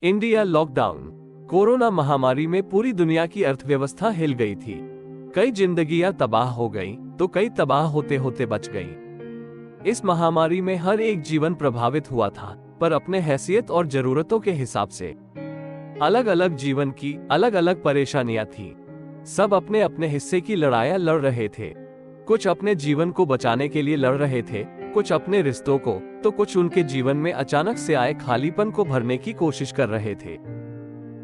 India lockdown. Corona महामारी में पूरी दुनिया की अर्थव्यवस्था हिल गई थी। कई जिंदगियां तबाह हो गईं, तो कई तबाह होते होते बच गईं। इस महामारी में हर एक जीवन प्रभावित हुआ था, पर अपने हैसियत और जरूरतों के हिसाब से। अलग अलग जीवन की अलग अलग परेशानियां थीं। सब अपने अपने हिस्से की लड़ाइयां लड़ रहे थे। कुछ अपने जीवन को बचाने के लिए लड़ रहे थे, कुछ अपने रिश्तों को, तो कुछ उनके जीवन में अचानक से आए खालीपन को भरने की कोशिश कर रहे थे।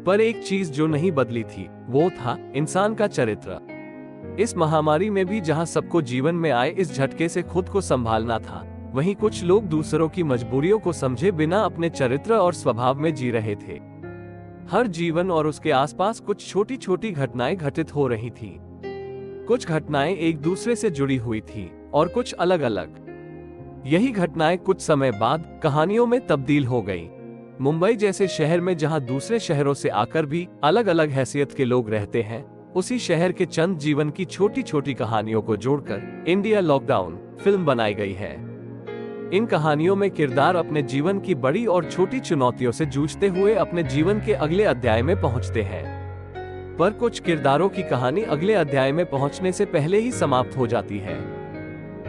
पर एक चीज जो नहीं बदली थी, वो था इंसान का चरित्र। इस महामारी में भी जहां सबको जीवन में आए इस झटके से खुद को संभालना था, वहीं कुछ लोग दूसरों की मजबूरियों को समझे बिना अपने चरित्र और स्वभाव में जी रहे थे। हर जीवन और उसके आसपास कुछ छोटी छोटी घटनाएं घटित हो रही थी। कुछ घटनाएं एक दूसरे से जुड़ी हुई थी और कुछ अलग अलग। यही घटनाएं कुछ समय बाद कहानियों में तब्दील हो गईं। मुंबई जैसे शहर में जहां दूसरे शहरों से आकर भी अलग अलग हैसियत के लोग रहते हैं, उसी शहर के चंद जीवन की छोटी छोटी कहानियों को जोड़कर इंडिया लॉकडाउन फिल्म बनाई गई है। इन कहानियों में किरदार अपने जीवन की बड़ी और छोटी चुनौतियों से जूझते हुए अपने जीवन के अगले अध्याय में पहुंचते हैं। पर कुछ किरदारों की कहानी अगले अध्याय में पहुंचने से पहले ही समाप्त हो जाती है।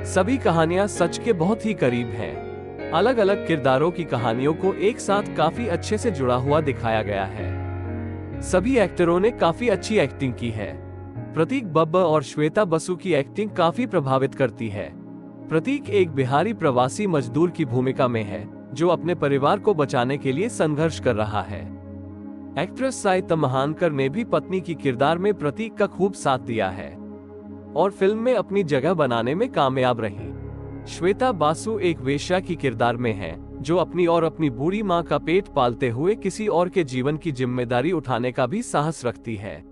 सभी कहानियां सच के बहुत ही करीब हैं। अलग अलग किरदारों की कहानियों को एक साथ काफी अच्छे से जुड़ा हुआ दिखाया गया है। सभी एक्टरों ने काफी अच्छी एक्टिंग की है। प्रतीक बब्बर और श्वेता बसु की एक्टिंग काफी प्रभावित करती है। प्रतीक एक बिहारी प्रवासी मजदूर की भूमिका में है, जो अपने परिवार को बचाने के लिए संघर्ष कर रहा है। एक्ट्रेस साई तमहानकर ने भी पत्नी की किरदार में प्रतीक का खूब साथ दिया है और फिल्म में अपनी जगह बनाने में कामयाब रही। श्वेता बासु एक वेश्या की किरदार में है, जो अपनी और अपनी बूढ़ी मां का पेट पालते हुए किसी और के जीवन की जिम्मेदारी उठाने का भी साहस रखती है।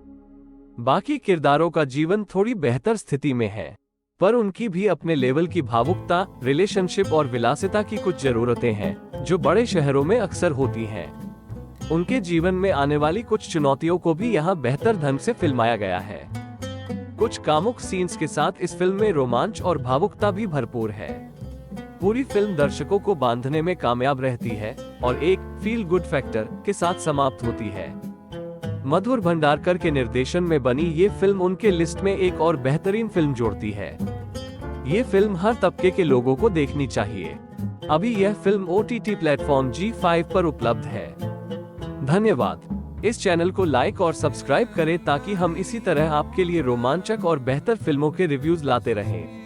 बाकी किरदारों का जीवन थोड़ी बेहतर स्थिति में है, पर उनकी भी अपने लेवल की भावुकता, रिलेशनशिप और विलासिता की कुछ जरूरतें हैं, जो बड़े शहरों में अक्सर होती हैं। उनके जीवन में आने वाली कुछ चुनौतियों को भी यहाँ बेहतर ढंग से फिल्माया गया है। कुछ कामुक सीन्स के साथ इस फिल्म में रोमांच और भावुकता भी भरपूर है। पूरी फिल्म दर्शकों को बांधने में कामयाब रहती है और एक फील गुड फैक्टर के साथ समाप्त होती है। मधुर भंडारकर के निर्देशन में बनी ये फिल्म उनके लिस्ट में एक और बेहतरीन फिल्म जोड़ती है। ये फिल्म हर तबके के लोगों को देखनी चाहिए। अभी यह फिल्म OTT प्लेटफॉर्म ZEE5 पर उपलब्ध है। धन्यवाद। इस चैनल को लाइक और सब्सक्राइब करें ताकि हम इसी तरह आपके लिए रोमांचक और बेहतर फिल्मों के रिव्यूज लाते रहें।